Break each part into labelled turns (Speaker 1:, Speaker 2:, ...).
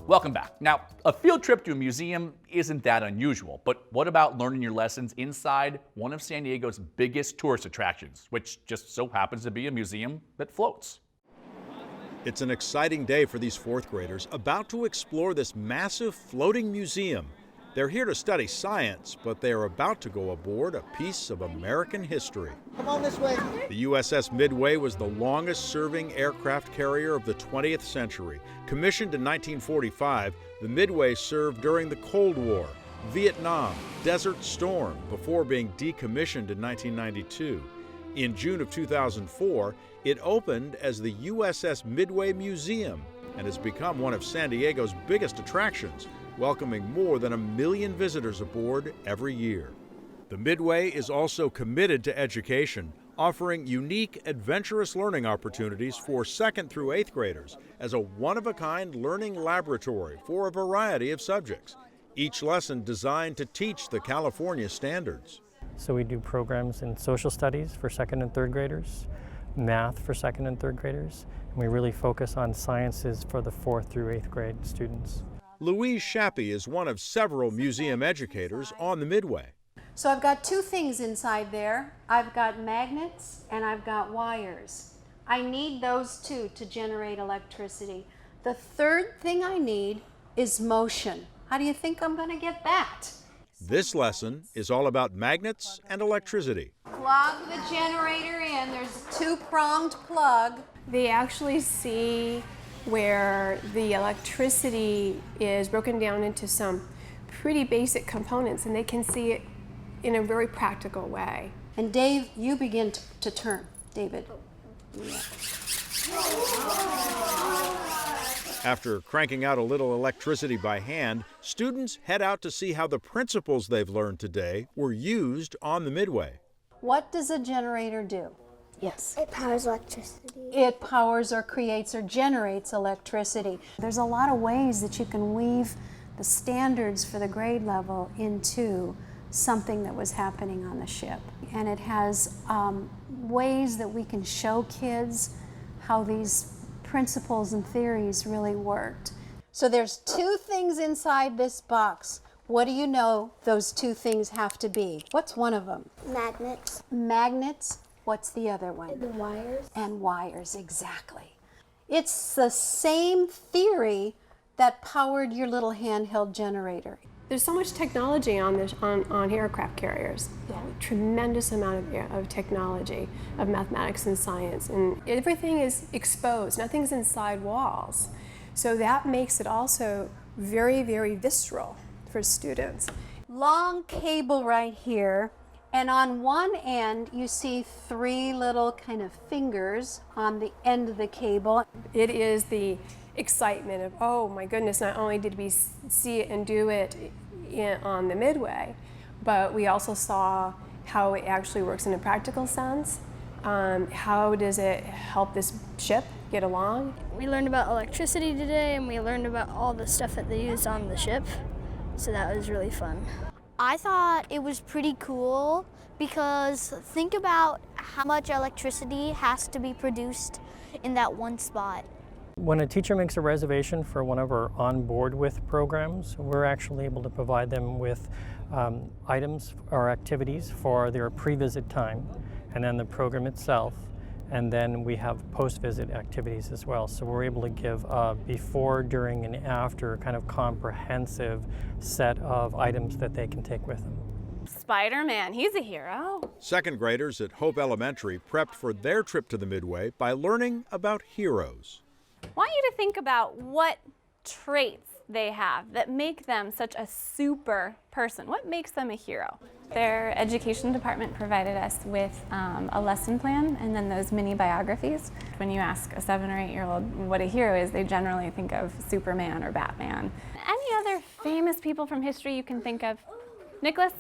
Speaker 1: Welcome back. Now, a field trip to a museum isn't that unusual, but what about learning your lessons inside one of San Diego's biggest tourist attractions, which just so happens to be a museum that floats?
Speaker 2: It's an exciting day for these fourth graders about to explore this massive floating museum. They're here to study science, but they are about to go aboard a piece of American history.
Speaker 3: Come on this way.
Speaker 2: The USS Midway was the longest-serving aircraft carrier of the 20th century. Commissioned in 1945, the Midway served during the Cold War, Vietnam, Desert Storm, before being decommissioned in 1992. In June of 2004, it opened as the USS Midway Museum and has become one of San Diego's biggest attractions, welcoming more than 1 million visitors aboard every year. The Midway is also committed to education, offering unique, adventurous learning opportunities for 2nd through 8th graders as a one-of-a-kind learning laboratory for a variety of subjects, each lesson designed to teach the California standards.
Speaker 4: So we do programs in social studies for 2nd and 3rd graders, math for 2nd and 3rd graders, and we really focus on sciences for the 4th through 8th grade students.
Speaker 2: Louise Shappy is one of several museum educators on the Midway.
Speaker 5: So I've got two things inside there. I've got magnets and I've got wires. I need those two to generate electricity. The third thing I need is motion. How do you think I'm going to get that?
Speaker 2: This lesson is all about magnets and electricity.
Speaker 5: Plug the generator in. There's a two-pronged plug.
Speaker 6: They actually see where the electricity is broken down into some pretty basic components, and they can see it in a very practical way.
Speaker 5: And Dave, you begin to turn. David. Yeah.
Speaker 2: After cranking out a little electricity by hand, students head out to see how the principles they've learned today were used on the Midway.
Speaker 5: What does a generator do? Yes.
Speaker 7: It powers electricity.
Speaker 5: It powers or creates or generates electricity. There's a lot of ways that you can weave the standards for the grade level into something that was happening on the ship. And it has ways that we can show kids how these principles and theories really worked. So there's two things inside this box. What do you know those two things have to be? What's one of them?
Speaker 7: Magnets.
Speaker 5: Magnets. What's the other one?
Speaker 7: And wires.
Speaker 5: And wires, exactly. It's the same theory that powered your little handheld generator.
Speaker 6: There's so much technology on aircraft carriers. A tremendous amount of technology, of mathematics and science, and everything is exposed. Nothing's inside walls. So that makes it also very, very visceral for students.
Speaker 5: Long cable right here, and on one end you see three little kind of fingers on the end of the cable.
Speaker 6: It is the excitement of, oh my goodness, not only did we see it and do it on the Midway, but we also saw how it actually works in a practical sense. How does it help this ship get along?
Speaker 7: We learned about electricity today, and we learned about all the stuff that they used on the ship, so that was really fun. I thought it was pretty cool because think about how much electricity has to be produced in that one spot.
Speaker 4: When a teacher makes a reservation for one of our On Board With programs, we're actually able to provide them with items or activities for their pre-visit time, and then the program itself, and then we have post-visit activities as well. So we're able to give a before, during, and after kind of comprehensive set of items that they can take with them.
Speaker 8: Spider-Man, he's a hero.
Speaker 2: 2nd graders at Hope Elementary prepped for their trip to the Midway by learning about heroes.
Speaker 8: I want you to think about what traits they have that make them such a super person. What makes them a hero? Their education department provided us with a lesson plan and then those mini biographies. When you ask a 7 or 8-year-old what a hero is, they generally think of Superman or Batman. Any other famous people from history you can think of? Nicholas?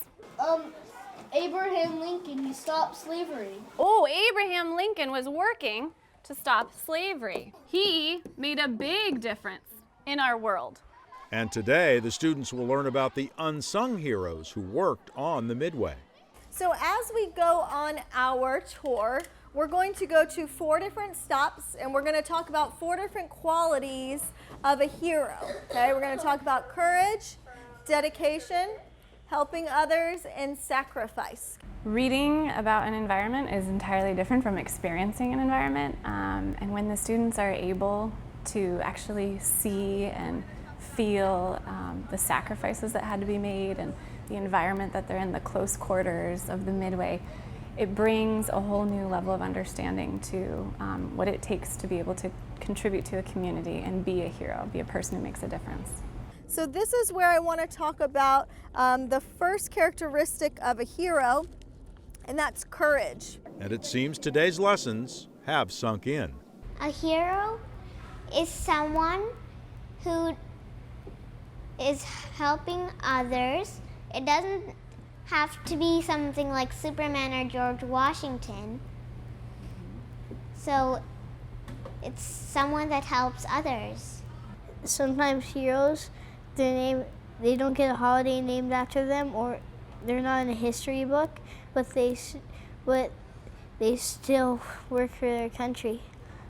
Speaker 7: Abraham Lincoln, he stopped slavery.
Speaker 8: Oh, Abraham Lincoln was working to stop slavery. He made a big difference in our world.
Speaker 2: And today, the students will learn about the unsung heroes who worked on the Midway.
Speaker 9: So as we go on our tour,
Speaker 3: we're going to go to 4 different stops, and we're going to talk about 4 different qualities of a hero. Okay, we're going to talk about courage, dedication, helping others, and sacrifice.
Speaker 8: Reading about an environment is entirely different from experiencing an environment, and when the students are able to actually see and feel the sacrifices that had to be made and the environment that they're in, the close quarters of the Midway, it brings a whole new level of understanding to what it takes to be able to contribute to a community and be a hero, be a person who makes a difference.
Speaker 3: So this is where I want to talk about the first characteristic of a hero, and that's courage.
Speaker 2: And it seems today's lessons have sunk in.
Speaker 9: A hero is someone who is helping others. It doesn't have to be something like Superman or George Washington. So it's someone that helps others.
Speaker 7: Sometimes heroes, they don't get a holiday named after them, or they're not in a history book, but they still work for their country.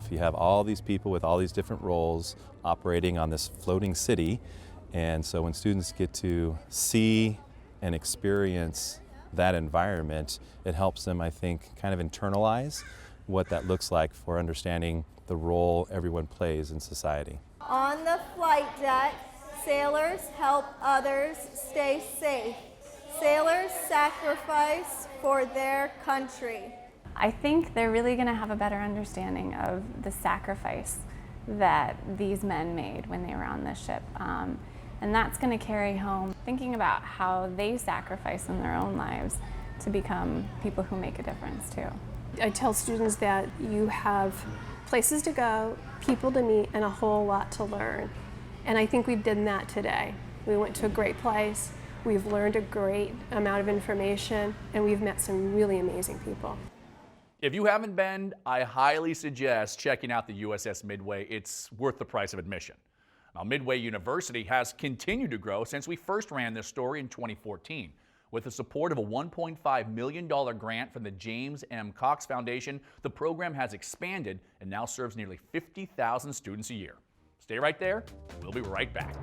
Speaker 10: You have all these people with all these different roles operating on this floating city, and so when students get to see and experience that environment, it helps them, I think, kind of internalize what that looks like for understanding the role everyone plays in society.
Speaker 3: On the flight deck, sailors help others stay safe. Sailors sacrifice for their country.
Speaker 8: I think they're really going to have a better understanding of the sacrifice that these men made when they were on this ship. And that's going to carry home thinking about how they sacrifice in their own lives to become people who make a difference too.
Speaker 6: I tell students that you have places to go, people to meet, and a whole lot to learn. And I think we've done that today. We went to a great place, we've learned a great amount of information, and we've met some really amazing people.
Speaker 1: If you haven't been, I highly suggest checking out the USS Midway. It's worth the price of admission. Now, Midway University has continued to grow since we first ran this story in 2014. With the support of a $1.5 million grant from the James M. Cox Foundation, the program has expanded and now serves nearly 50,000 students a year. Stay right there. We'll be right back.